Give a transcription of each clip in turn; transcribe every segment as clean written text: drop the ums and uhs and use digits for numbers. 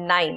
9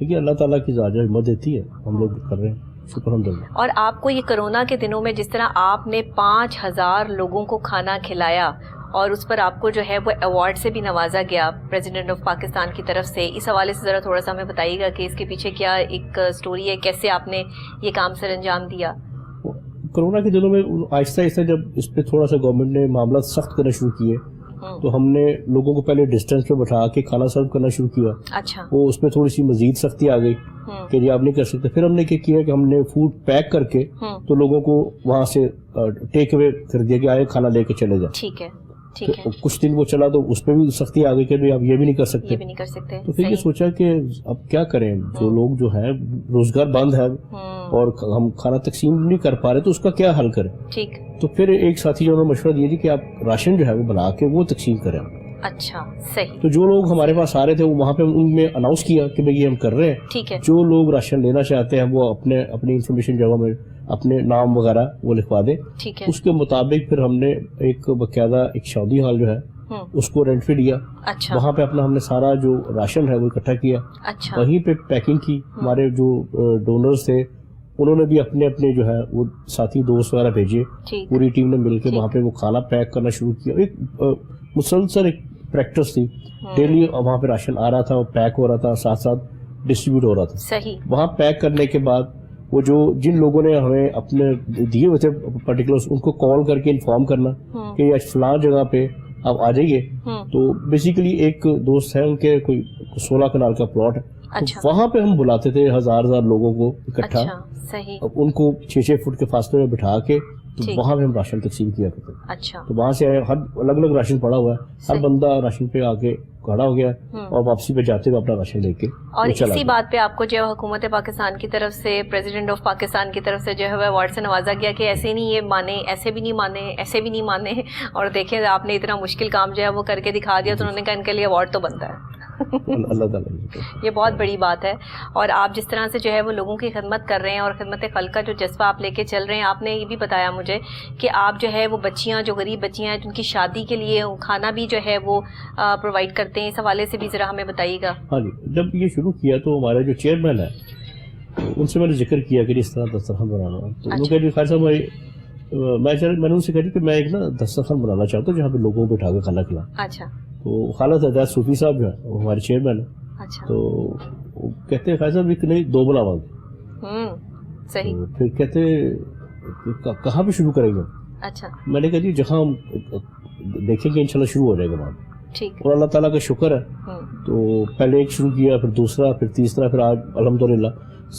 دیکھیے اللہ تعالیٰ کی ذات ہمت دیتی ہے, ہم لوگ کر رہے ہیں, شکر الحمدللہ. اور آپ کو یہ کرونا کے دنوں میں جس طرح آپ نے 5000 لوگوں کو کھانا کھلایا اور اس پر آپ کو جو ہے وہ ایوارڈ سے بھی نوازا گیا پریزیڈنٹ آف پاکستان کی طرف سے, اس حوالے سے ذرا تھوڑا سا ہمیں بتائیے گا کہ اس کے پیچھے کیا ایک سٹوری ہے, کیسے آپ نے یہ کام سر انجام دیا؟ کرونا کے دنوں میں آہستہ آہستہ جب اس پہ تھوڑا سا گورنمنٹ نے معاملات سخت کرنا شروع کیے تو ہم نے لوگوں کو پہلے ڈسٹینس پہ بٹھا کے کھانا سرو کرنا شروع کیا. اچھا. وہ اس میں تھوڑی سی مزید سختی آ گئی کہ جی آپ نہیں کر سکتے. پھر ہم نے کیا کیا کہ ہم نے فوڈ پیک کر کے تو لوگوں کو وہاں سے ٹیک اوے کر دیا کہ آئے کھانا لے کے چلے جائیں. ٹھیک ہے. کچھ دن وہ چلا تو اس پہ بھی سختی آ گئی کہ آپ یہ بھی نہیں کر سکتے. تو پھر یہ سوچا کہ اب کیا کریں, جو لوگ جو ہے روزگار بند ہے اور ہم کھانا تقسیم نہیں کر پا رہے تو اس کا کیا حل کریں. تو پھر ایک ساتھی جو نے مشورہ دیا جی کہ آپ راشن جو ہے وہ بنا کے وہ تقسیم کریں. اچھا صحیح. تو جو لوگ ہمارے پاس آ رہے تھے وہاں پہ ان میں اناؤنس کیا کہ بھئی یہ ہم کر رہے ہیں. ٹھیک ہے. جو لوگ راشن لینا چاہتے ہیں وہ اپنی انفارمیشن جگہ میں اپنے نام وغیرہ وہ لکھوا دیں. ٹھیک ہے. اس کے مطابق پھر ہم نے ایک باقاعدہ ایک شادی ہال جو ہے اس کو رینٹ پہ لیا. اچھا. وہاں پہ اپنا ہم نے سارا جو راشن ہے وہ اکٹھا کیا. اچھا. وہیں پہ پیکنگ کی. ہمارے جو ڈونرز تھے انہوں نے بھی اپنے جو ہے وہ ساتھی دوست وغیرہ بھیجے. پوری ٹیم نے مل کے وہاں پہ وہ کھانا پیک کرنا شروع کیا. ایک مسلسل ایک پریکٹس تھی. ڈیلی وہاں پہ راشن آ رہا تھا, وہ پیک ہو رہا تھا, ساتھ ساتھ ڈسٹریبیوٹ ہو رہا تھا. صحیح. وہاں پیک کرنے کے بعد وہ جن لوگوں نے ہمیں اپنے دیے ہوئے تھے پرٹیکولرز ان کو کال کر کے انفارم کرنا کہ آج فلاں جگہ پہ آپ آ جائیے. تو بیسیکلی ایک دوست ہے ان کے کوئی 16 کنال کا پلاٹ ہے. تو وہاں پہ ہم بلاتے تھے ہزار لوگوں کو اکٹھا. ان کو 6 فٹ کے فاصلے میں بٹھا کے تو وہاں پہ ہم راشن تقسیم کیا کرتے. اچھا. تو وہاں سے ہر الگ الگ راشن پڑا ہوا ہے, ہر بندہ راشن پہ آ کے کھڑا ہو گیا اور واپسی پہ جاتے ہوئے اپنا راشن لے کے. اور اسی بات پہ آپ کو جو حکومت پاکستان کی طرف سے پریزیڈنٹ آف پاکستان کی طرف سے جو ہے ایوارڈ سے نوازا گیا کہ ایسے نہیں یہ مانے, ایسے بھی نہیں مانے, ایسے بھی نہیں مانے. اور دیکھیں آپ نے اتنا مشکل کام جو ہے وہ کر کے دکھا دیا تو انہوں نے کہا ان کے لیے ایوارڈ تو بنتا ہے. اللہ تعالیٰ یہ بہت بڑی بات ہے. اور آپ جس طرح سے جو ہے وہ لوگوں کی خدمت کر رہے ہیں اور خدمت خلق کا جو جذبہ آپ لے کے چل رہے ہیں, آپ نے یہ بھی بتایا مجھے کہ آپ جو ہے وہ بچیاں جو غریب بچیاں ہیں جن کی شادی کے لیے کھانا بھی جو ہے وہ پرووائڈ کرتے ہیں, اس حوالے سے بھی ذرا ہمیں بتائیے گا. ہاں جی, جب یہ شروع کیا تو ہمارے جو چیئرمین ہے ان سے میں نے ذکر کیا کہ اس طرح دسترخوان بنانا. تو انہوں نے کہا جی خیر صاحب میں نے ان سے کہا کہ میں ایک نا دسترخوان بنانا چاہتا ہوں جہاں پہ لوگوں کو بٹھا کے کھانا کھلا. اچھا. تو خالد حداد صوفی صاحب جو ہے وہ ہمارے چیئرمین ہیں. اچھا. تو کہتے ہیں خیر صاحب ایک نہیں 2 بناواں گے. صحیح. پھر کہتے کہاں پہ شروع کریں گے. اچھا. میں نے کہا جی جہاں ہم دیکھیں گے انشاءاللہ شروع ہو جائے گا وہاں. ٹھیک. اور اللہ تعالیٰ کا شکر ہے. تو پہلے ایک شروع کیا, پھر دوسرا, پھر تیسرا, پھر آج الحمدللہ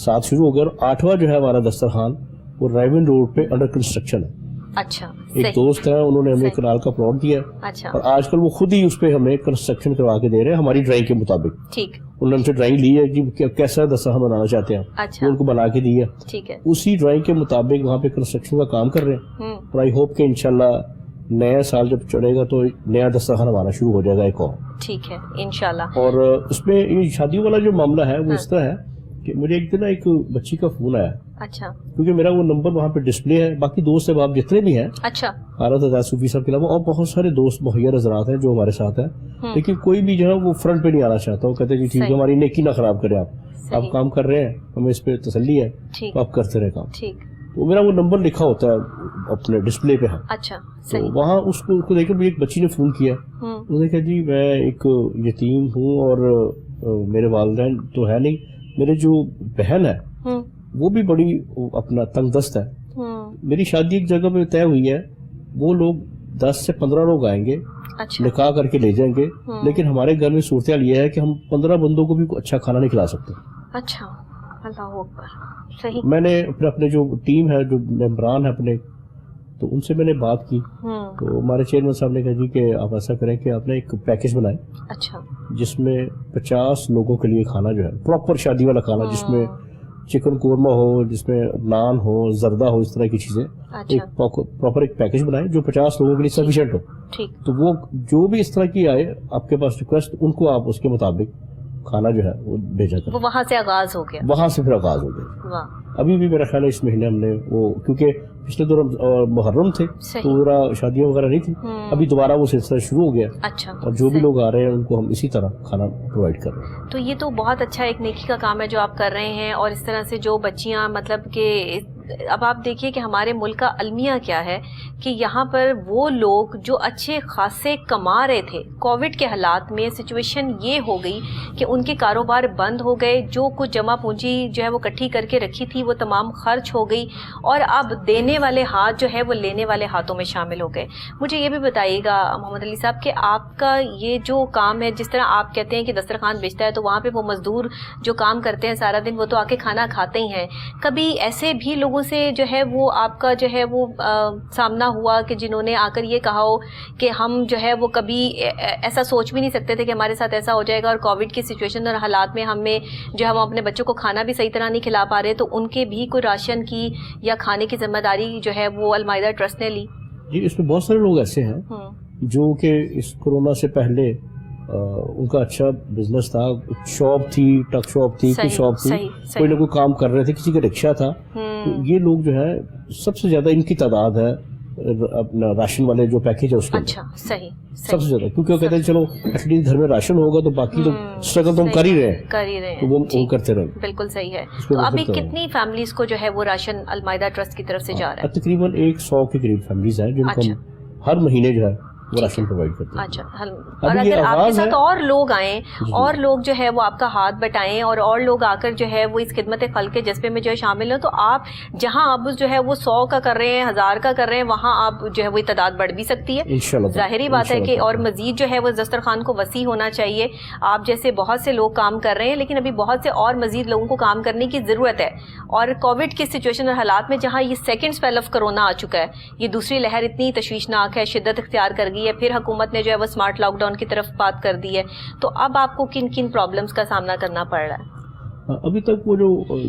7 شروع ہو گیا. اور 8واں جو ہے ہمارا دسترخوان وہ رائیون روڈ پہ انڈر کنسٹرکشن ہے. اچھا. ایک دوست ہے انہوں نے ہمیں کنال کا پلاٹ دیا. اچھا. اور آج کل وہ خود ہی اس پہ ہمیں کنسٹرکشن کروا کے دے رہے ہیں ہماری ڈرائنگ کے مطابق. ٹھیک. انہوں نے ہم سے ڈرائنگ لی ہے کہ کیسا دسترخوان بنانا چاہتے ہیں. اچھا. ان کو بنا کے دیا. ٹھیک ہے. اسی ڈرائنگ کے مطابق وہاں پہ کنسٹرکشن کا کام کر رہے ہیں. اور آئی ہوپ کہ انشاءاللہ نیا سال جب چڑھے گا تو نیا دسترخوان ہمارا شروع ہو جائے گا ایک اور. ٹھیک ہے انشاءاللہ. اور اس میں یہ شادی والا جو معاملہ ہے وہ اس طرح ہے کہ مجھے ایک دن ایک بچی کا فون آیا. اچھا. کیونکہ میرا وہ نمبر وہاں پہ ڈسپلے ہے, باقی دوست احباب جتنے بھی ہیں. اچھا. خالد حداد صوفی صاحب کے علاوہ اور بہت سارے دوست مہیا حضرات ہیں جو ہمارے ساتھ ہیں, لیکن کوئی بھی جو ہے وہ فرنٹ پہ نہیں آنا چاہتا. وہ کہتے ہیں جی ٹھیک ہے ہماری نیکی نہ خراب کریں, آپ کام کر رہے ہیں, ہمیں اس پہ تسلی ہے, تو آپ کرتے رہے کام. ٹھیک. تو میرا وہ نمبر لکھا ہوتا ہے اپنے ڈسپلے پہ ہے. اچھا. تو وہاں اس کو دیکھ کر ایک بچی نے فون کیا. انہوں نے کہا جی میں ایک یتیم ہوں اور میرے والدین تو ہے نہیں, میرے جو بہن ہے وہ بھی بڑی اپنا تنگ دست ہے. میری شادی ایک جگہ پہ طے ہوئی ہے, وہ لوگ 10 سے 15 لوگ آئیں گے, نکاح کر کے لے جائیں گے, لیکن ہمارے گھر میں صورتحال یہ ہے کہ ہم 15 بندوں کو بھی اچھا کھانا نہیں کھلا سکتے. اچھا. اللہ اکبر. صحیح. میں نے اپنے جو ٹیم ہے جو ممبران ہے اپنے, تو ان سے میں نے بات کی. تو ہمارے چیئرمین صاحب نے کہا جی کہ آپ ایسا کریں کہ آپ نے ایک پیکج بنائیں. اچھا. جس میں 50 لوگوں کے لیے کھانا جو ہے پراپر شادی والا کھانا, جس میں چکن قورمہ ہو, جس میں نان ہو, زردہ ہو, اس طرح کی چیزیں. ایک پراپر ایک پیکج بنائیں جو 50 لوگوں کے لیے سفیشینٹ ہو. تو وہ جو بھی اس طرح کی آئے آپ کے پاس ریکویسٹ, ان کو آپ اس کے مطابق کھانا جو ہے وہ بھیجا کریں. وہ وہاں سے آغاز ہو گیا, وہاں سے پھر آغاز ہو گیا. ابھی بھی میرا خیال ہے اس مہینے ہم نے وہ, کیونکہ پچھلے دور محرم تھے تو ذرا شادیاں وغیرہ نہیں تھی, ابھی دوبارہ وہ سلسلہ شروع ہو گیا. اچھا, اور جو بھی لوگ آ رہے ہیں ان کو ہم اسی طرح کھانا پرووائڈ کر رہے ہیں. تو یہ تو بہت اچھا ایک نیکی کا کام ہے جو آپ کر رہے ہیں. اور اس طرح سے جو بچیاں, مطلب کہ اب آپ دیکھیے کہ ہمارے ملک کا المیہ کیا ہے کہ یہاں پر وہ لوگ جو اچھے خاصے کما رہے تھے, کووڈ کے حالات میں سچویشن یہ ہو گئی کہ ان کے کاروبار بند ہو گئے, جو کچھ جمع پونجی جو ہے وہ اکٹھی کر کے رکھی تھی وہ تمام خرچ ہو گئی, اور اب دینے والے ہاتھ جو ہے وہ لینے والے ہاتھوں میں شامل ہو گئے. مجھے یہ بھی بتائیے گا محمد علی صاحب کہ آپ کا یہ جو کام ہے, جس طرح آپ کہتے ہیں کہ دسترخوان بیچتا ہے, تو وہاں پہ وہ مزدور جو کام کرتے ہیں سارا دن وہ تو آ کے کھانا کھاتے ہی ہیں. کبھی ایسے بھی لوگوں سے جو ہے وہ آپ کا جو ہے وہ سامنا ہوا کہ جنہوں نے آ کر یہ کہا ہو کہ ہم جو ہے وہ کبھی ایسا سوچ بھی نہیں سکتے تھے کہ ہمارے ساتھ ایسا ہو جائے گا, اور کووڈ کی سچویشن اور حالات میں ہمیں جو ہم اپنے بچوں کو کھانا بھی صحیح طرح نہیں کھلا پا رہے, تو ان کے بھی کوئی راشن کی یا کھانے کی ذمہ داری جو ہے وہ المائدہ ٹرسٹ نے لی؟ جی, اس میں بہت سارے لوگ ایسے ہیں جو کہ اس کورونا سے پہلے ان کا اچھا بزنس تھا, شاپ تھی, ٹک شاپ تھی, کوئی شاپ تھی, کوئی نہ کوئی کام کر رہے تھے, کسی کا رکشہ تھا. تو یہ لوگ جو ہے سب سے زیادہ ان کی تعداد ہے اپنا راشن والے جو پیکیج ہے اس کے. اچھا, صحیح, سب سے زیادہ, کیونکہ وہ کہتے ہیں چلو ایٹ لیسٹ گھر میں راشن ہوگا تو باقی تو اسٹرگل تو ہم کر ہی رہے ہیں, تو وہ کرتے رہے. بالکل صحیح ہے. تو ابھی کتنی فیملیز کو جو ہے وہ راشن المائدہ ٹرسٹ کی طرف سے جا رہا ہے؟ تقریباً 100 کے قریب فیملیز ہیں جن کو ہر مہینے جو ہے وہ راشن پرووائڈ کرتے ہیں. اچھا, اور اگر آپ کے ساتھ اور لوگ آئیں اور لوگ جو ہے وہ آپ کا ہاتھ بٹائیں اور لوگ آ کر جو ہے وہ اس خدمت خلق کے جذبے میں جو ہے شامل ہوں, تو آپ جہاں آپ جو ہے وہ 100 کا کر رہے ہیں, 1000 کا کر رہے ہیں, وہاں آپ جو ہے وہ تعداد بڑھ بھی سکتی ہے. ظاہری بات ہے کہ اور مزید جو ہے وہ دسترخوان کو وسیع ہونا چاہیے. آپ جیسے بہت سے لوگ کام کر رہے ہیں, لیکن ابھی بہت سے اور مزید لوگوں کو کام کرنے کی ضرورت ہے. اور کووڈ کی سچویشن اور حالات میں جہاں یہ سیکنڈ اسپیل آف کرونا آ چکا ہے, یہ دوسری لہر اتنی تشویشناک ہے, شدت اختیار کر گئی ہے, پھر حکومت نے جو ہے وہ اسمارٹ لاک ڈاؤن کی طرف بات کر دی ہے, تو اب آپ کو کن کن پرابلمز کا سامنا کرنا پڑ رہا ہے؟ ابھی تک وہ جو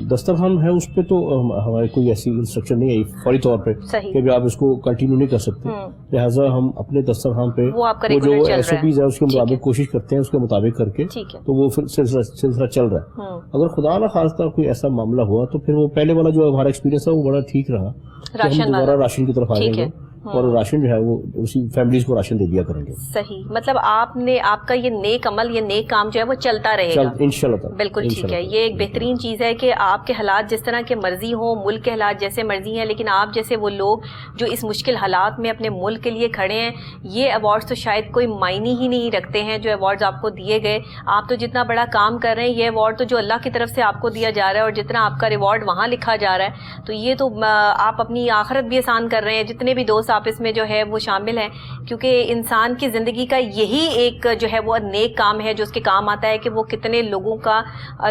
دسترخوان ہے اس پہ تو ہمارے کوئی ایسی انسٹرکشن نہیں آئی فوری طور پہ کہ آپ اس کو کنٹینیو نہیں کر سکتے, لہٰذا ہم اپنے دسترخوان پہ وہ جو ایس او پیز ہے اس کے مطابق کوشش کرتے ہیں, اس کے مطابق کر کے تو وہ پھر سلسلہ چل رہا ہے. اگر خدا نہ خواستہ کوئی ایسا معاملہ ہوا تو پھر وہ پہلے والا جو ہمارا ایکسپیرینس ہے وہ بڑا ٹھیک رہا کہ ہم دوبارہ راشن کی طرف آ جائیں گے اور راشن جو ہے وہ اسی فیملیز کو راشن دے دیا کریں گے. صحیح, مطلب آپ کا یہ نیک عمل, یہ نیک کام جو ہے وہ چلتا رہے گا انشاءاللہ. بالکل ٹھیک ہے. یہ ایک بہترین چیز ہے کہ آپ کے حالات جس طرح کے مرضی ہوں, ملک کے حالات جیسے مرضی ہیں, لیکن آپ جیسے وہ لوگ جو اس مشکل حالات میں اپنے ملک کے لیے کھڑے ہیں, یہ ایوارڈز تو شاید کوئی معنی ہی نہیں رکھتے ہیں جو ایوارڈز آپ کو دیے گئے. آپ تو جتنا بڑا کام کر رہے ہیں, یہ ایوارڈ تو جو اللہ کی طرف سے آپ کو دیا جا رہا ہے, اور جتنا آپ کا ریوارڈ وہاں لکھا جا رہا ہے, تو یہ تو آپ اپنی آخرت بھی آسان کر رہے ہیں. جتنے بھی دوست آپ اس میں جو ہے وہ شامل ہیں, کیونکہ انسان کی زندگی کا یہی ایک جو ہے وہ نیک کام ہے جو اس کے کام آتا ہے کہ وہ کتنے لوگوں کا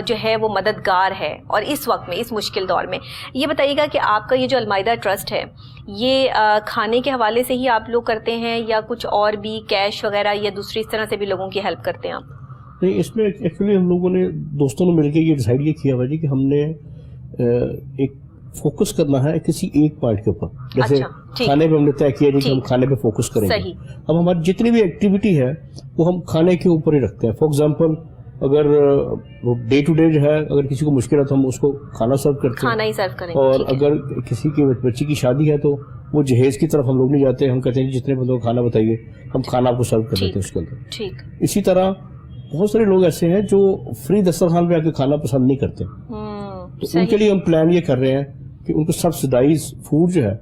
جو ہے وہ مددگار ہے. اور اس وقت میں, اس مشکل دور میں, یہ بتائیے گا کہ آپ کا یہ جو المائدہ ٹرسٹ ہے, یہ کھانے کے حوالے سے ہی آپ لوگ کرتے ہیں یا کچھ اور بھی کیش وغیرہ یا دوسری اس طرح سے بھی لوگوں کی ہیلپ کرتے ہیں آپ؟ نہیں, اس میں ایکچولی ہم لوگوں نے دوستوں نے مل کے یہ ڈیسائیڈ یہ کیا ہوا جی کہ ہم نے ایک فوکس کرنا ہے کسی ایک پوائنٹ کے اوپر. جیسے کھانے پہ ہم نے طے کیا کہ ہم کھانے پہ فوکس کریں گے. اب ہماری جتنی بھی ایکٹیویٹی ہے وہ ہم کھانے کے اوپر ہی رکھتے ہیں. فار ایگزامپل اگر ڈے ٹو ڈے جو ہے اگر کسی کو مشکل ہے تو ہم اس کو کھانا سرو کرتے ہیں, اور اگر کسی کی بچی کی شادی ہے تو وہ جہیز کی طرف ہم لوگ نہیں جاتے, ہم کہتے ہیں جتنے بندوں کو کھانا بتائیے ہم کھانا آپ کو سرو کر دیتے ہیں اس کے اندر. اسی طرح بہت سارے لوگ ایسے ہیں جو فری دسترخوان پہ آ کے کھانا پسند نہیں کرتے, تو ان کے لیے ہم پلان یہ کر رہے ہیں کہ ان کو سبسڈائز فوڈ جو ہے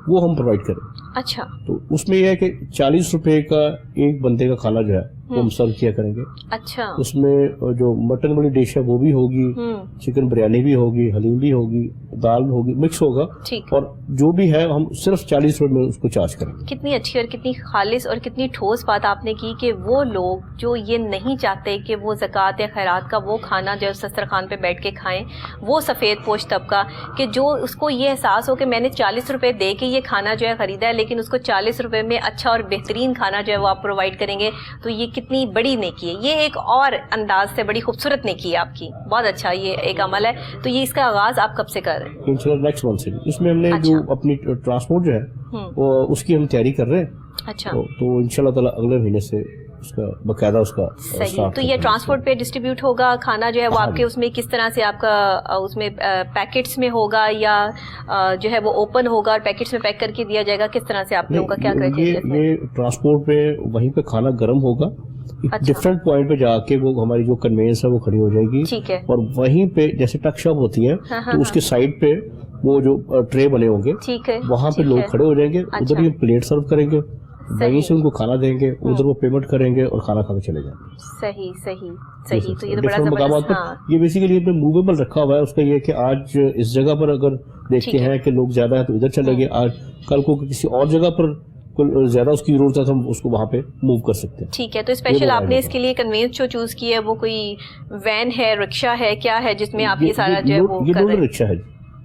وہ ہم پرووائڈ کریں. اچھا, تو اس میں یہ ہے کہ 40 روپے کا ایک بندے کا کھانا جو ہے وہ ہم سرو کیا کریں گے. اچھا, اس میں جو مٹن والی ڈش ہے وہ بھی ہوگی, چکن بریانی بھی ہوگی, حلیم بھی ہوگی, دال بھی ہوگی, مکس ہوگا, اور جو بھی ہے ہم صرف 40 روپے میں اس کو چارج کریں گے. کتنی اچھی اور کتنی خالص اور کتنی ٹھوس بات آپ نے کی کہ وہ لوگ جو یہ نہیں چاہتے کہ وہ زکوٰۃ یا خیرات کا وہ کھانا جو دسترخوان پہ بیٹھ کے کھائیں, وہ سفید پوش طبقہ کہ جو اس کو یہ احساس ہو کہ میں نے 40 روپے دے کے یہ کھانا جو ہے خریدا ہے, لیکن اس کو 40 روپے میں اچھا اور بہترین کھانا جو ہے وہ آپ پرووائڈ کریں گے, تو یہ کتنی بڑی نیکی ہے. یہ ایک اور انداز سے بڑی خوبصورت نیکی ہے آپ کی, بہت اچھا یہ ایک عمل ہے. تو یہ اس کا آغاز آپ کب سے کر رہے ہیں؟ انشاءاللہ نیکسٹ منتھ سے. اس میں ہم نے جو اپنی ٹرانسپورٹ جو ہے وہ اس کی ہم تیاری کر رہے ہیں. اچھا, تو انشاءاللہ تعالی اگلے مہینے سے اس کا باقاعدہ اس کا صحیح. تو یہ ٹرانسپورٹ پہ ڈسٹریبیوٹ ہوگا کھانا جو ہے وہ آپ کے اس میں کس طرح سے آپ کا اس میں پیکٹس میں ہوگا یا جو ہے وہ اوپن ہوگا اور پیکٹس میں پیک کر کے دیا جائے گا, کس طرح سے آپ لوگوں کا کیا کرائٹیریا ہے؟ یہ ٹرانسپورٹ پہ وہیں پہ کھانا گرم ہوگا, ڈفرینٹ پوائنٹ پہ جا کے وہ ہماری جو کنوینس ہے وہ کھڑی ہو جائے گی, ٹھیک ہے, اور وہیں پہ جیسے ٹک شاپ ہوتی ہے تو اس کے سائڈ پہ وہ جو ٹرے بنے ہوں گے ٹھیک ہے, وہاں پہ لوگ کھڑے ہو جائیں گے, ادھر یہ پلیٹ سرو کریں گے, وہیں سے ان کو کھانا دیں گے, ادھر وہ پیمنٹ کریں گے اور کھانا کھا کے چلے جائیں گے. صحیح صحیح صحیح. تو یہ تو بڑا مقامات پر یہ بیسیکلی موویبل رکھا ہوا ہے. اس کا یہ کہ آج اس جگہ پر اگر دیکھتے ہیں کہ لوگ زیادہ ہے تو ادھر چلے گئے, آج کل کو کسی اور جگہ پر زیادہ اس کی ضرورت ہے تو ہم اس کو وہاں پہ موو کر سکتے ہیں. ٹھیک ہے. تو اسپیشل آپ نے اس کے لیے کنوینس جو چوز کی ہے وہ کوئی وین ہے, رکشا ہے, کیا ہے جس میں آپ یہ سارا جو ہے وہ یہ لوڈر رکشا ہے.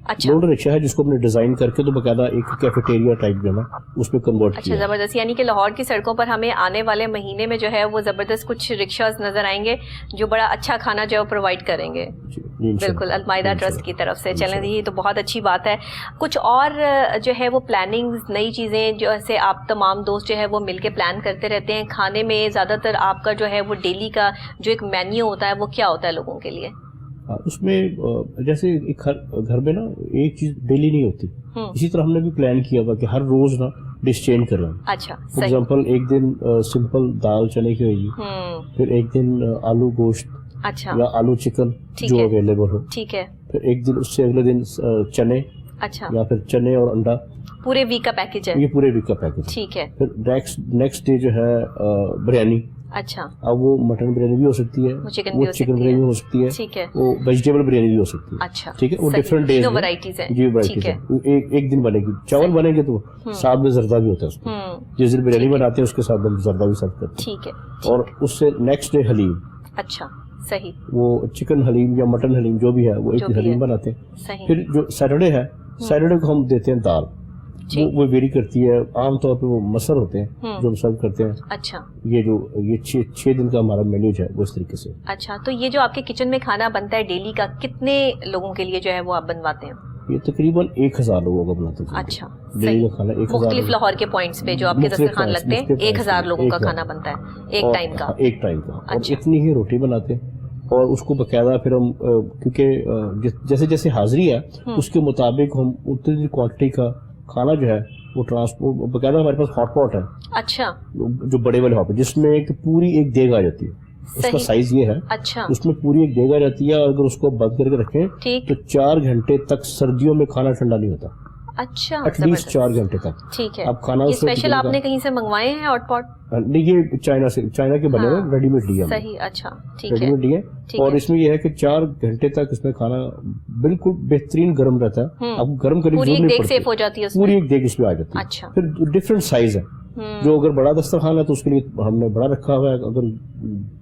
اچھا, لوڈر رکشا ہے جس کو ہم نے ڈیزائن کر کے تو باقاعدہ ایک کیفیٹیریا ٹائپ جو ہے نا اس پہ کنورٹ کیا. اچھا, زبردست. یعنی کہ لاہور کی سڑکوں پر ہمیں آنے والے مہینے میں جو ہے وہ زبردست کچھ رکشاز نظر آئیں گے جو بڑا اچھا کھانا جو ہے پرووائڈ کریں گے. بالکل, المائدہ ٹرسٹ کی طرف سے. چلیں جی, یہ تو بہت اچھی بات ہے. کچھ اور جو ہے وہ پلاننگز, نئی چیزیں جو ایسے آپ تمام دوست جو ہے وہ مل کے پلان کرتے رہتے ہیں کھانے میں؟ زیادہ تر آپ کا جو ہے وہ ڈیلی کا جو ایک مینیو ہوتا ہے وہ کیا ہوتا ہے لوگوں کے لیے؟ اس میں جیسے ایک گھر میں نا ایک چیز ڈیلی نہیں ہوتی, اسی طرح ہم نے بھی پلان کیا ہوا کہ ہر روز نا ڈش چینج کر رہے ہیں. اچھا, فار ایگزامپل ایک دن سمپل دال چنے کی ہوئے گی, پھر ایک دن آلو گوشت, اچھا, یا آلو چکن جو اویلیبل ہو, ٹھیک ہے, پھر ایک دن اس سے اگلے دن چنے, اچھا, یا پھر چنے اور انڈا. پورے ویک کا پیکج ہے یہ پورے ویک کا پیکج. ٹھیک ہے. پھر نیکسٹ ڈے جو ہے بریانی. اچھا, اب وہ مٹن بریانی بھی ہو سکتی ہے, وہ چکن بریانی بھی ہو سکتی ہے, ٹھیک ہے, وہ ویجیٹیبل بریانی بھی ہو سکتی ہے. اچھا, ٹھیک ہے, وہ ڈفرینٹ ڈیز میں ورائٹیز ہیں. جی ورائٹیز ہیں. ایک دن بنے گی چاول بنے گے تو ساتھ میں زردہ بھی ہوتا ہے اس کو, جس دن بریانی بناتے ہیں اس کے ساتھ زردہ بھی سرو کرتے ہیں. ٹھیک ہے. اور اس سے نیکسٹ ڈے حلیم. اچھا, صحیح, وہ چکن حلیم یا مٹن حلیم جو بھی ہے وہ ایک حلیم بناتے ہیں. پھر جو سیٹرڈے ہے, سیٹرڈے کو ہم دیتے ہیں دال. وہ ویری کرتی ہے, عام طور پہ وہ مسر ہوتے ہیں جو ہم سرو کرتے ہیں. اچھا, یہ 6 دن کا ہمارا مینیو ہے وہ اس طریقے سے. اچھا, تو یہ جو آپ کے کچن میں کھانا بنتا ہے ڈیلی کا, کتنے لوگوں کے لیے جو ہے وہ آپ بنواتے ہیں؟ یہ تقریباً 1000 لوگوں کا بناتے ہیں. اچھا, ڈیلی کا کھانا 1000 مختلف لاہور کے پوائنٹس پہ جو آپ کے دسترخوان لگتے ہیں 1000 لوگوں کا کھانا بنتا ہے ایک ٹائم کا. ایک ٹائم کا, اور اتنی ہی روٹی بناتے ہیں. اور اس کو باقاعدہ پھر ہم کیونکہ جیسے جیسے حاضری ہے اس کے مطابق ہم اتنی کوانٹٹی کا کھانا جو ہے وہ ٹرانسپورٹ باقاعدہ ہمارے پاس ہاٹ پاٹ ہے. اچھا, جو بڑے والے ہاٹ پاٹ جس میں پوری ایک دیگ آ جاتی ہے. اس کا سائز یہ ہے. اچھا, اس میں پوری ایک دیگ آ جاتی ہے, اور اگر اس کو بند کر کے رکھیں تو 4 گھنٹے تک سردیوں میں کھانا ٹھنڈا نہیں ہوتا. اچھا, ایٹ لیسٹ 4 گھنٹے تک. ٹھیک ہے. اب کھانا اسپیشل آپ نے کہیں سے منگوائے ہیں ہاٹ پاٹ؟ نہیں, یہ چائنا کے بنے ہوئے ریڈی میڈ لیے. صحیح, اچھا, ٹھیک ہے, ریڈی میڈ لیے. اور اس میں یہ ہے کہ 4 گھنٹے تک اس میں کھانا بالکل بہترین گرم رہتا ہے. آپ کو گرم کرنے کی ضرورت نہیں پڑتی, پوری ایک دیگ اس میں آ جاتی ہے. اچھا, پھر ڈفرینٹ سائز ہے. جو اگر بڑا دسترخوان ہے تو اس کے لیے ہم نے بڑا رکھا ہوا ہے, اگر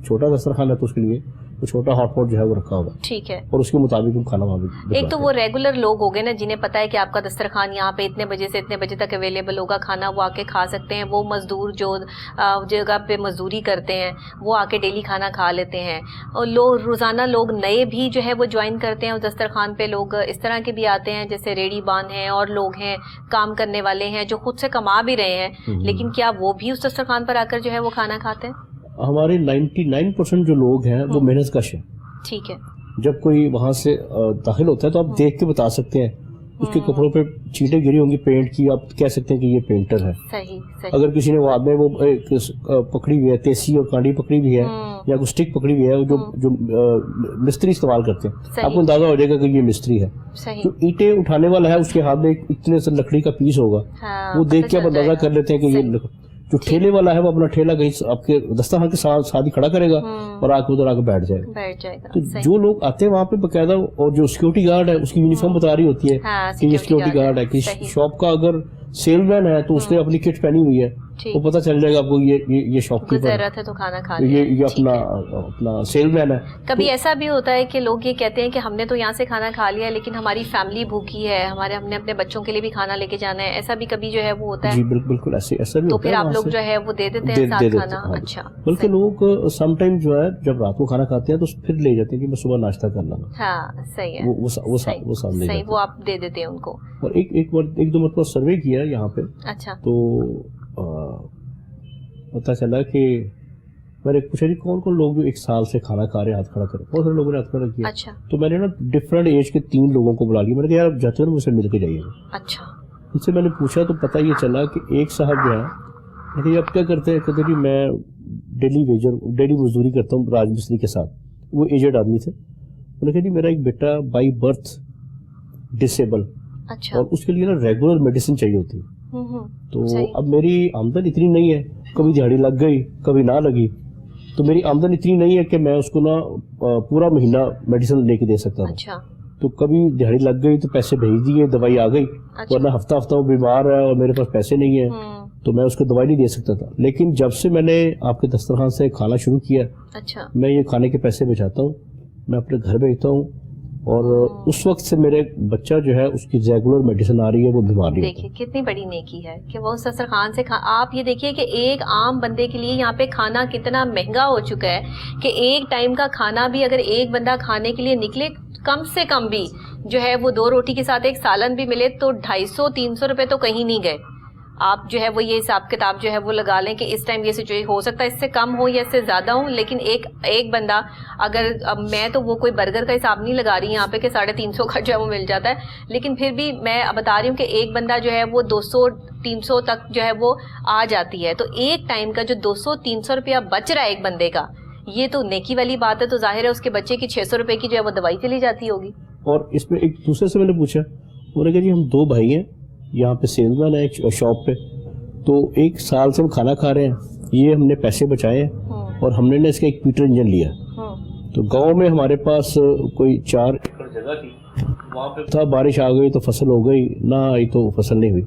چھوٹا دسترخوان ہے تو اس کے لیے وہ چھوٹا ہاٹ پاٹ جو ہے وہ رکھا ہوا ہے. ٹھیک ہے. اور اس کے مطابق ہم کھانا وہاں بھی. ایک تو وہ ریگولر لوگ ہو گئے نا جنہیں پتا ہے کہ آپ کا دسترخوان یہاں پہ اتنے بجے سے اتنے بجے تک اویلیبل ہوگا, کھانا وہ آ کے کھا سکتے ہیں. وہ مزدور جو جگہ پہ مزدوری کرتے ہیں وہ آ کے ڈیلی کھانا کھا لیتے ہیں. اور لوگ روزانہ لوگ نئے بھی جو ہے وہ جوائن کرتے ہیں اس دسترخوان پہ. لوگ اس طرح کے بھی آتے ہیں جیسے ریڑھی بان ہیں اور لوگ ہیں کام کرنے والے ہیں جو خود سے کما بھی رہے ہیں, لیکن کیا وہ بھی اس دسترخوان پر آ کر جو ہے وہ کھانا کھاتے ہیں؟ ہمارے 99% جو لوگ ہیں وہ محنت کش ہیں. ٹھیک ہے. جب کوئی وہاں سے داخل ہوتا ہے تو آپ دیکھ کے بتا سکتے ہیں اس کے کپڑوں پہ چینٹیں گری ہوں گی پینٹ کی, آپ کہہ سکتے ہیں کہ یہ پینٹر ہے. صحیح. اگر کسی نے وہ پکڑی ہوئی ہے تیسی اور کانڈی پکڑی ہوئی ہے یا کوئی اسٹک پکڑی ہوئی ہے جو مستری استعمال کرتے ہیں, آپ کو اندازہ ہو جائے گا کہ یہ مستری ہے. جو اینٹیں اٹھانے والا ہے اس کے ہاتھ میں اتنے سے لکڑی کا پیس ہوگا, وہ دیکھ کے آپ اندازہ کر لیتے ہیں کہ یہ. جو ٹھیلے والا ہے وہ اپنا ٹھیلا کہیں آپ کے دسترخوان کے ساتھ ہی کھڑا کرے گا اور آ کے ادھر آ کے بیٹھ جائے گا. تو جو لوگ آتے ہیں وہاں پہ باقاعدہ, اور جو سیکورٹی گارڈ ہے اس کی یونیفارم بتا رہی ہوتی ہے کہ یہ سیکورٹی گارڈ ہے. کہ شاپ کا اگر سیل مین ہے تو اس نے اپنی کٹ پہنی ہوئی ہے, وہ پتہ چل جائے گا آپ کو یہ شاپ کیپر ہے تو کھانا کھا یہ اپنا سیل مین ہے. کبھی ایسا بھی ہوتا ہے کہ لوگ یہ کہتے ہیں کہ ہم نے تو یہاں سے کھانا کھا لیا لیکن ہماری فیملی بھوکی ہے, ہم نے اپنے بچوں کے لیے بھی کھانا لے کے جانا ہے, ایسا بھی کبھی جو ہے وہ ہوتا ہے؟ جی بالکل ایسا بھی ہوتا ہے. تو پھر آپ لوگ جو ہے وہ دے دیتے ہیں ساتھ کھانا؟ اچھا. بلکہ لوگ سم ٹائم جو ہے جب رات کو کھانا کھاتے ہیں تو پھر لے جاتے ہیں کہ میں صبح ناشتہ کر لوں گا. ہاں صحیح ہے, وہ سامنے صحیح, وہ آپ دے دیتے ہیں ان کو. اور ایک دو مرتبہ سروے کیا یہاں پہ. اچھا. تو پتہ چلا کہ میں نے پوچھا جی کون کون لوگ جو 1 سال سے کھانا کھا رہے ہیں ہاتھ کھڑا کرے, بہت سارے لوگوں نے ہاتھ کھڑا کیا. اچھا. تو میں نے نا ڈفرینٹ ایج کے 3 لوگوں کو بلا لیا, میں نے کہا یار آپ جاتے ہو نا مجھ سے مل کے جائیے گا. اچھا. ان سے میں نے پوچھا تو پتہ یہ چلا کہ ایک صاحب جو ہے, میں کہ آپ کیا کرتے ہیں, کہتے جی میں ڈیلی مزدوری کرتا ہوں راج مستری کے ساتھ. وہ ایجڈ آدمی تھے. میں نے کہا جی میرا ایک بیٹا بائی برتھ ڈسیبل, اچھا, اور اس کے لیے نا ریگولر میڈیسن چاہیے ہوتی ہے. تو اب میری آمدن اتنی نہیں ہے, کبھی دیہڑی لگ گئی کبھی نہ لگی, تو میری آمدن اتنی نہیں ہے کہ میں اس کو نا پورا مہینہ میڈیسن لے کے دے سکتا ہوں. اچھا. تو کبھی دیہڑی لگ گئی تو پیسے بھیج دیے, دوائی آ گئی. ورنہ ہفتہ وہ بیمار ہے اور میرے پاس پیسے نہیں ہیں تو میں اس کو دوائی نہیں دے سکتا تھا. لیکن جب سے میں نے آپ کے دسترخوان سے کھانا شروع کیا, اچھا, میں یہ کھانے کے پیسے بچاتا ہوں, میں اپنے گھر بھیجتا ہوں, اور اس وقت سے میرے بچہ جو ہے اس کی ریگولر میڈیسن آ رہی ہے, وہ بیمار نہیں. دیکھیے کتنی بڑی نیکی ہے کہ وہ دسترخوان سے آپ یہ دیکھیے کہ ایک عام بندے کے لیے یہاں پہ کھانا کتنا مہنگا ہو چکا ہے کہ ایک ٹائم کا کھانا بھی اگر ایک بندہ کھانے کے لیے نکلے, کم سے کم بھی جو ہے وہ 2 روٹی کے ساتھ ایک سالن بھی ملے تو 250-300 روپے تو کہیں نہیں گئے. آپ جو ہے وہ یہ حساب کتاب جو ہے وہ لگا لیں کہ اس ٹائم یہ سچویشن ہو سکتا ہے اس سے کم ہو یا اس سے زیادہ ہو, لیکن ایک بندہ اگر, اب میں تو وہ کوئی برگر کا حساب نہیں لگا رہی یہاں پہ کہ 350 کا جو ہے وہ مل جاتا ہے, لیکن پھر بھی میں بتا رہی ہوں کہ ایک بندہ جو ہے وہ 200-300 تک جو ہے وہ آ جاتی ہے. تو ایک ٹائم کا جو 200-300 روپیہ بچ رہا ہے ایک بندے کا, یہ تو نیکی والی بات ہے. تو ظاہر ہے اس کے بچے کی 600 روپے کی جو ہے وہ دوائی چلی جاتی ہوگی. اور اس میں ایک دوسرے سے میں نے پوچھا, انہوں نے کہا جی ہم 2 بھائی ہیں, یہاں پہ سیلز مین ہے ایک شاپ پہ, تو 1 سال سے ہم کھانا کھا رہے ہیں, یہ ہم نے پیسے بچائے ہیں اور ہم نے نا اس کا ایک پیٹر انجن لیا. تو گاؤں میں ہمارے پاس کوئی 4 ایکڑ جگہ تھی, وہاں پہ تھا بارش آ گئی تو فصل ہو گئی, نہ آئی تو فصل نہیں ہوئی.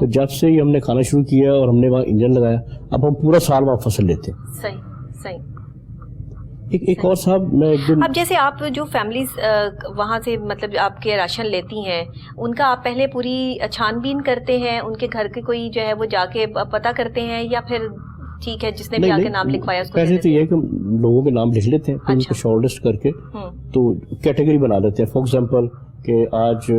تو جب سے ہی ہم نے کھانا شروع کیا اور ہم نے وہاں انجن لگایا, اب ہم پورا سال وہاں فصل لیتے ہیں. صحیح. ایک اور صاحب, میں ایک دن, اب جیسے آپ جو فیملیز وہاں سے مطلب آپ کے راشن لیتی ہیں, ان کا آپ پہلے پوری چھان بین کرتے ہیں, ان کے گھر کے کوئی جو ہے وہ جا کے پتہ کرتے ہیں, یا پھر ٹھیک ہے جس نے بھی آ کے نام لکھوایا اس کو پہلے تو یہ ہے کہ لوگوں کے نام لکھ لیتے ہیں, پھر ان کو شارٹ لسٹ کر کے تو کیٹیگری بنا لیتے ہیں. فار ایگزامپل کہ آج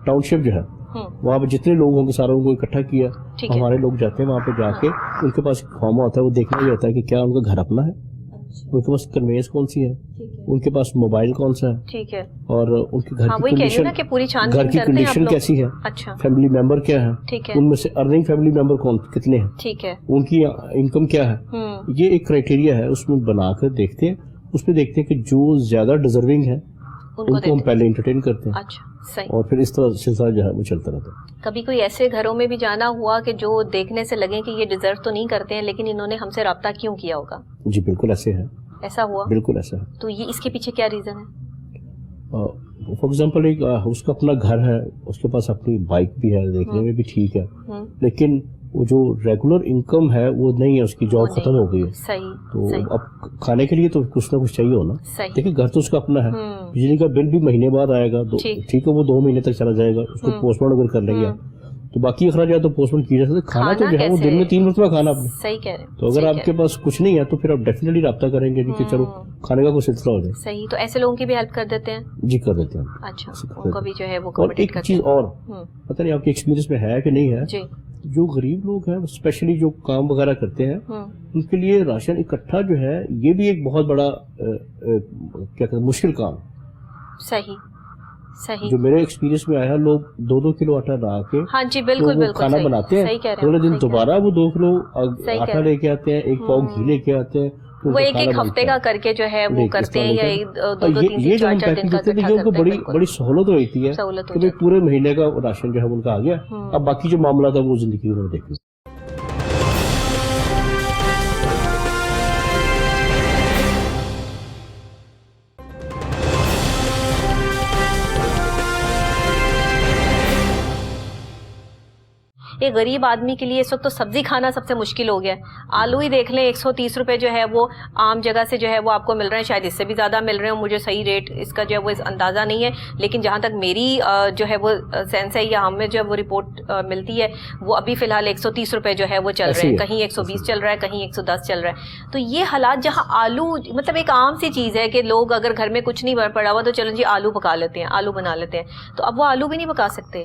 ٹاؤن شپ جو ہے وہاں پہ جتنے لوگ ہوں گے ساروں کو اکٹھا کیا, ہمارے لوگ جاتے ہیں وہاں پہ جا کے, ان کے پاس فارم ہوتا ہے, وہ دیکھنا یہ ہوتا ہے کہ کیا ان کا گھر اپنا ہے, ان کے پاس کنوینس کون سی ہے, ان کے پاس موبائل کون سا ہے, ٹھیک ہے, اور ان کے گھر کی کنڈیشن کیسی ہے, فیملی ممبر کیا ہے, ان میں سے ارننگ فیملی ممبر کتنے ہیں, ٹھیک ہے, ان کی انکم کیا ہے. یہ ایک کرائٹیریا ہے, اس میں بنا کر دیکھتے ہیں, اس میں دیکھتے ہیں کہ جو زیادہ ڈیزرونگ ہے ان کو ہم پہلے انٹرٹین کرتے ہیں, اور پھر اس طرح سلسلہ جو ہے وہ چلتا رہتا ہے. کبھی کوئی ایسے گھروں میں بھی جانا ہوا کہ جو دیکھنے سے لگے کہ یہ ڈیزرو تو نہیں کرتے ہیں, لیکن انہوں نے ہم سے رابطہ کیوں کیا ہوگا؟ جی بالکل ایسے ہے. ایسا ہوا؟ بالکل ایسا ہے. تو یہ اس کے پیچھے کیا ریزن ہے؟ فار ایگزامپل ایک اس کا اپنا گھر ہے, اس کے پاس اپنی بائک بھی ہے, دیکھنے میں بھی ٹھیک ہے, لیکن وہ جو ریگولر انکم ہے وہ نہیں ہے, اس کی جاب ختم ہو گئی ہے. تو اب کھانے کے لیے تو کچھ نہ کچھ چاہیے ہونا. دیکھیں گھر تو اس کا اپنا ہے, بجلی کا بل بھی مہینے بعد آئے گا, ٹھیک ہے وہ 2 مہینے تک چلا جائے گا, اس کو پوسٹ پون اگر کر لیں گے تو باقی اخراجات تو پوسٹ پون کی جا سکتے. کھانا تو جو ہے وہ دن میں 3 مرتبہ کھانا اپنے. صحیح کہہ رہے ہیں. تو اگر آپ کے پاس کچھ نہیں ہے تو پھر آپ ڈیفینیٹلی رابطہ کریں گے کہ چلو کھانے کا کوئی سلسلہ ہو جائے. صحیح. تو ایسے لوگوں کی بھی ہیلپ کر دیتے ہیں؟ جی کر دیتے ہیں. اچھا, ان کو بھی جو ہے وہ. اور ایک چیز اور, پتہ نہیں آپ کے ایکسپیرینس میں ہے کہ نہیں ہے, جو غریب لوگ ہیں اسپیشلی جو کام وغیرہ کرتے ہیں, ان کے لیے راشن اکٹھا جو ہے یہ بھی ایک بہت بڑا کیا کہتے ہیں مشکل کام. صحیح. جو میرے ایکسپیرینس میں آیا, لوگ 2-2 کلو آٹا لا کے کھانا بناتے ہیں, اگلے دن دوبارہ وہ 2 کلو آٹا لے کے آتے ہیں, 1 پاؤ گھی لے کے آتے ہیں, وہ ایک ہفتے کا کر کے جو ہے وہ کرتے ہیں, یا 2-3-4 دن کا یہ ان کو بڑی سہولت ہوتی ہے کہ پورے مہینے کا راشن جو ہے ان کا آ گیا. اب باقی جو معاملہ تھا وہ زندگی میں دیکھ لیں. ایک غریب آدمی کے لیے اس وقت تو سبزی کھانا سب سے مشکل ہو گیا ہے. آلو ہی دیکھ لیں 130 روپے جو ہے وہ عام جگہ سے جو ہے وہ آپ کو مل رہے ہیں, شاید اس سے بھی زیادہ مل رہے ہیں, مجھے صحیح ریٹ اس کا جو ہے وہ اندازہ نہیں ہے, لیکن جہاں تک میری جو ہے وہ سینس ہے یا ہمیں جو ہے وہ رپورٹ ملتی ہے وہ ابھی فی الحال 130 روپے جو ہے وہ چل رہے ہیں, کہیں 120 چل رہا ہے, کہیں 110 چل رہا ہے. تو یہ حالات جہاں آلو مطلب ایک عام سی چیز ہے کہ لوگ اگر گھر میں کچھ نہیں پڑا ہوا تو چلو جی آلو پکا لیتے ہیں, آلو بنا لیتے ہیں, تو اب وہ آلو بھی نہیں پکا سکتے.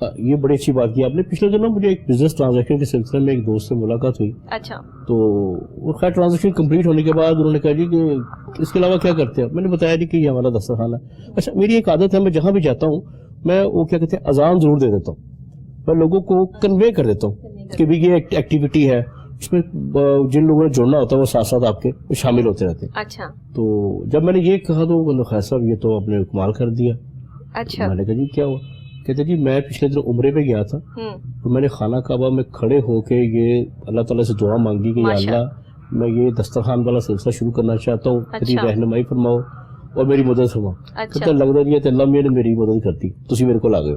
یہ بڑی اچھی بات کی آپ نے. پچھلے دنوں مجھے ایک بزنس ٹرانزیکشن کے سلسلے میں ایک دوست سے ملاقات ہوئی. اچھا. تو وہ خیر ٹرانزیکشن کمپلیٹ ہونے کے بعد انہوں نے کہا جی کہ اس کے علاوہ کیا کرتے ہیں. میں نے بتایا جی کہ یہ ہمارا دسترخوان ہے. اچھا میری ایک عادت ہے, میں جہاں بھی جاتا ہوں میں وہ کیا کہتے ہیں اذان ضرور دے دیتا ہوں, میں لوگوں کو کنوے کر دیتا ہوں کہ بھی یہ ایکٹیویٹی ہے, اس میں جن لوگوں نے جڑنا ہوتا ہے وہ ساتھ ساتھ آپ کے شامل ہوتے رہتے ہیں. اچھا. تو جب میں نے یہ کہا تو خیر صاحب یہ تو آپ نے کمال کر دیا. اچھا. میں نے کہا جی کیا ہوا. کہتے جی میں پچھلے دن عمرے پہ گیا تھا تو میں نے خانہ کعبہ میں کھڑے ہو کے یہ اللہ تعالیٰ سے دعا مانگی کہ یا اللہ میں یہ دسترخوان والا سلسلہ شروع کرنا چاہتا ہوں, میری رہنمائی فرماؤ اور میری مدد فرماؤ. کہتے لگ رہا ہے اللہ میں نے میری مدد کرتی, تسی میرے کو آ گئے.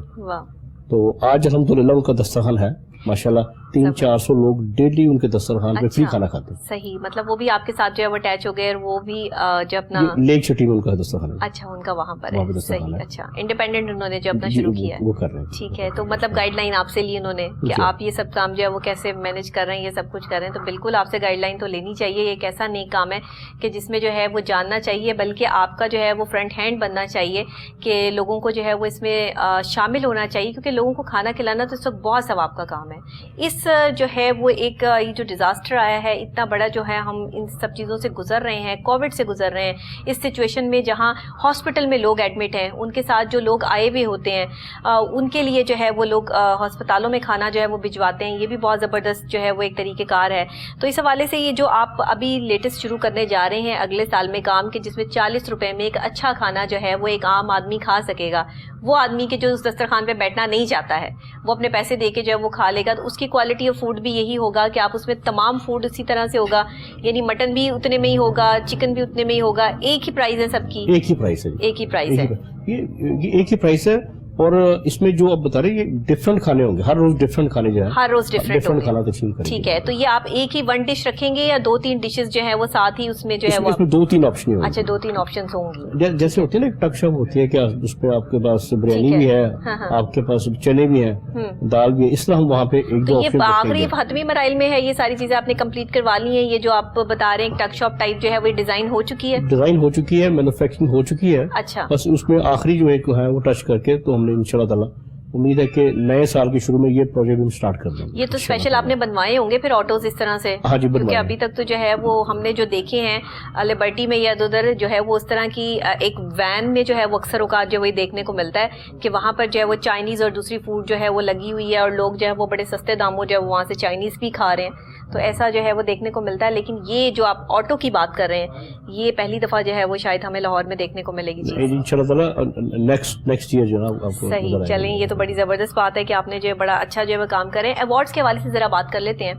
تو آج الحمدللہ ان کا دسترخوان ہے ماشاءاللہ. 300-400 لوگ ڈیلی ان کے دسترخوان پہ فری کھانا کھاتے ہیں. صحیح, مطلب وہ بھی آپ کے ساتھ جو ہے وہ اٹیچ ہو گئے اور وہ بھی جو اپنا لیک سٹی میں ان کا دسترخوان ہے. اچھا ان کا وہاں پر ہے. صحیح. اچھا انڈیپینڈنٹ انہوں نے جو اپنا شروع کیا ہے وہ کر رہے ہیں. ٹھیک ہے. تو مطلب گائیڈ لائن آپ سے لی انہوں نے کہ آپ یہ سب کام جو ہے وہ کیسے مینج کر رہے ہیں, یہ سب کچھ کر رہے ہیں. تو بالکل آپ سے گائیڈ لائن تو لینی چاہیے. یہ ایک ایسا نیک کام ہے کہ جس میں جو ہے وہ جاننا چاہیے, بلکہ آپ کا جو ہے وہ فرنٹ ہینڈ بننا چاہیے کہ لوگوں کو جو ہے وہ اس میں شامل ہونا چاہیے, کیونکہ لوگوں کو کھانا کھلانا تو اس وقت بہت ثواب کا کام ہے. اس جو ہے وہ ایک یہ جو ڈیزاسٹر آیا ہے اتنا بڑا جو ہے, ہم ان سب چیزوں سے گزر رہے ہیں, کووڈ سے گزر رہے ہیں, اس سچویشن میں جہاں ہاسپٹل میں لوگ ایڈمٹ ہیں, ان کے ساتھ جو لوگ آئے ہوئے ہوتے ہیں ان کے لیے جو ہے وہ لوگ ہسپتالوں میں کھانا جو ہے وہ بھجواتے ہیں. یہ بھی بہت زبردست جو ہے وہ ایک طریقہ کار ہے. تو اس حوالے سے یہ جو آپ ابھی لیٹسٹ شروع کرنے جا رہے ہیں اگلے سال میں کام کے, جس میں 40 روپے میں ایک اچھا کھانا جو ہے وہ ایک عام آدمی کھا سکے گا, وہ آدمی کے جو اس دسترخوان پہ بیٹھنا نہیں چاہتا ہے وہ اپنے پیسے دے کے جو ہے وہ کھا لے گا, تو اس کی کوالٹی آف فوڈ بھی یہی ہوگا کہ آپ اس میں تمام فوڈ اسی طرح سے ہوگا, یعنی مٹن بھی اتنے میں ہی ہوگا, چکن بھی اتنے میں ہی ہوگا, ایک ہی پرائز ہے سب کی, ایک ہی پرائز ہے, ایک ہی پرائز ہے, یہ ایک ہی پرائز ہے. اور اس میں جو آپ بتا رہے ہیں یہ ڈفرنٹ کھانے ہوں گے, ہر روز ڈفرنٹ کھانے جو ہے ہر روز ڈفرنٹ کھانا تقسیم کریں گے. ٹھیک ہے. تو یہ آپ ایک ہی ون ڈش رکھیں گے یا 2-3 ڈشز جو ہے وہ ساتھ ہی اس میں جو ہے وہ, اس میں 2-3 آپشن ہوں گے. اچھا 2-3 آپشنز ہوں گی. جیسے ہوتی ہے نا ایک ٹک شاپ ہوتی ہے کہ اس پہ آپ کے پاس بریانی بھی ہے, آپ کے پاس چنے بھی ہیں, دال بھی ہے, اس طرح ہم وہاں پہ ایک دو آپشن. یہ آخری حتمی مراحل میں ہے, یہ ساری چیزیں آپ نے کمپلیٹ کروا لی ہیں. یہ جو آپ بتا رہے ہیں ٹک شاپ ٹائپ جو ہے وہ ڈیزائن ہو چکی ہے, مینوفیکچرنگ ہو چکی ہے. اچھا. بس اس میں آخری جو ایک ہے وہ ٹچ کر کے تو ہم نے انشاءاللہ تعالی امید ہے کہ نئے سال کے شروع میں یہ پروجیکٹ ہم سٹارٹ کر دیں گے. یہ تو اسپیشل آپ نے بنوائے ہوں گے پھر آٹوز اس طرح سے؟ ہاں جی, کیونکہ ابھی تک تو جو ہے وہ ہم نے جو دیکھے ہیں لبرٹی میں یا ادھر جو ہے وہ اس طرح کی ایک وین میں جو ہے وہ اکثر اوقات جو وہی دیکھنے کو ملتا ہے کہ وہاں پر جو ہے وہ چائنیز اور دوسری فوڈ جو ہے وہ لگی ہوئی ہے اور لوگ جو ہے وہ بڑے سستے داموں جو ہے وہاں سے چائنیز بھی کھا رہے ہیں. تو ایسا جو ہے وہ دیکھنے کو ملتا ہے. لیکن یہ جو آپ آٹو کی بات کر رہے ہیں یہ پہلی دفعہ جو ہے وہ شاید ہمیں لاہور میں دیکھنے کو ملے گی. جی انشاءاللہ تعالی نیکسٹ ایئر جو ہے. صحیح. چلیں یہ تو بڑی زبردست بات ہے کہ آپ نے جو ہے بڑا اچھا جو ہے وہ کام کریں. ایوارڈز کے حوالے سے ذرا بات کر لیتے ہیں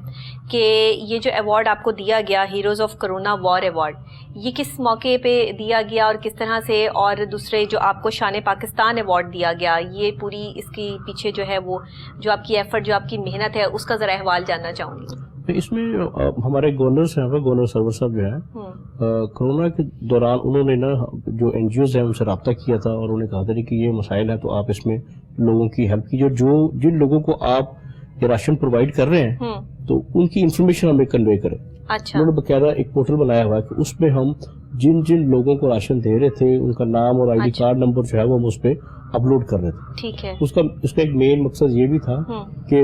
کہ یہ جو ایوارڈ آپ کو دیا گیا heroes of corona war award, یہ کس موقع پہ دیا گیا اور کس طرح سے, اور دوسرے جو آپ کو شان پاکستان ایوارڈ دیا گیا, یہ پوری اس کی پیچھے جو ہے وہ جو آپ کی ایفرٹ جو آپ کی محنت ہے اس کا ذرا احوال جاننا چاہوں گی. اس میں ہمارے گورنر صاحب گورنر سرور صاحب جو ہے کرونا کے دوران انہوں نے نا جو این جی اوز ہیں ان سے رابطہ کیا تھا اور انہوں نے کہا تھا کہ یہ مسائل ہیں تو آپ اس میں لوگوں کی ہیلپ کیجیے, جو جن لوگوں کو آپ یہ راشن پرووائڈ کر رہے ہیں تو ان کی انفارمیشن ہمیں کنوے کریں. اچھا. انہوں نے باقاعدہ ایک پورٹل بنایا ہوا ہے کہ اس میں ہم جن جن لوگوں کو راشن دے رہے تھے ان کا نام اور آئی ڈی کارڈ نمبر جو ہے وہ ہم اس پہ اپلوڈ کر رہے تھے. ٹھیک ہے. اس کا ایک مین مقصد یہ بھی تھا کہ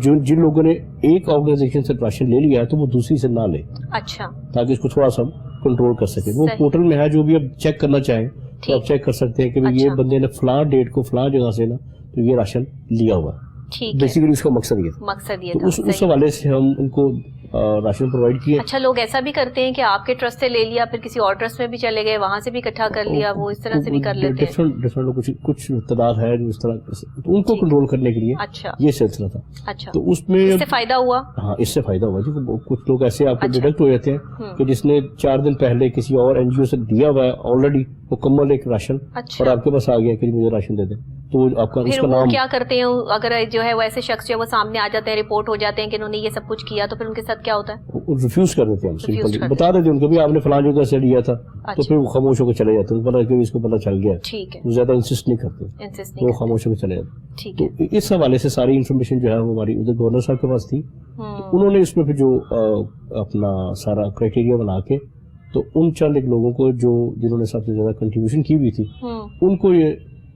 جن لوگوں نے ایک آرگنائزیشن سے راشن لے لیا ہے تو وہ دوسری سے نہ لے. اچھا. تاکہ اس کو تھوڑا سا کنٹرول کر سکے. وہ پورٹل میں ہے, جو بھی آپ چیک کرنا چاہیں تو آپ چیک کر سکتے ہیں کہ یہ بندے نے فلاں ڈیٹ کو فلاں جگہ سے نا تو یہ راشن لیا ہوا ہے. بیسیکلی اس کا مقصد یہ تھا. اس حوالے سے ہم ان کو راشن پرووائڈ کیے. اچھا. لوگ ایسا بھی کرتے ہیں کہ آپ کے ٹرسٹ سے لے لیا پھر کسی اور ٹرسٹ میں بھی چلے گئے, وہاں سے بھی اکٹھا کر لیا, وہ اس طرح سے بھی کر لیتے ہیں. ڈفرنٹ کچھ تعداد ہے جو اس طرح ان کو کنٹرول کرنے کے لیے یہ سلسلہ تھا. اچھا. تو اس میں اس سے فائدہ ہوا. ہاں اس سے فائدہ ہوا جی. کچھ لوگ ایسے آپ کو ڈیڈکٹ ہو جاتے ہیں کہ جس نے 4 دن پہلے کسی اور این جی او سے دیا ہوا ہے آلریڈی مکمل ایک راشن, اور آپ کے پاس آ گیا کہ مجھے راشن دے دیں, تو آپ کا اس کا نام کیا کرتے ہیں اگر جو ہے وہ ایسے شخص جو ہے وہ سامنے آ جاتے ہیں, رپورٹ ہو جاتے ہیں کہ انہوں نے یہ سب کچھ کیا, تو پھر ان کے ساتھ کیا ہوتا ہے؟ ریفیوز کر دیتے ہیں. ہم بتا دیتے ہیں ان کو بھی آپ نے فلاں جگہ سے لیا تھا, تو پھر وہ خاموش ہو کے چلے جاتے ہیں. پتا کہ اس کو پتا چل گیا, ٹھیک ہے, وہ زیادہ انسسٹ نہیں کرتے, وہ خاموش ہو کے چلے جاتے. تو اس حوالے سے ساری انفارمیشن جو ہے وہ ہماری ادھر گورنر صاحب کے پاس تھی. انہوں نے اس میں پھر جو اپنا سارا کرائٹیریا بنا کے تو ان چند ایک لوگوں کو جو جنہوں نے سب سے زیادہ کنٹریبیوشن کی ہوئی تھی ان کو یہ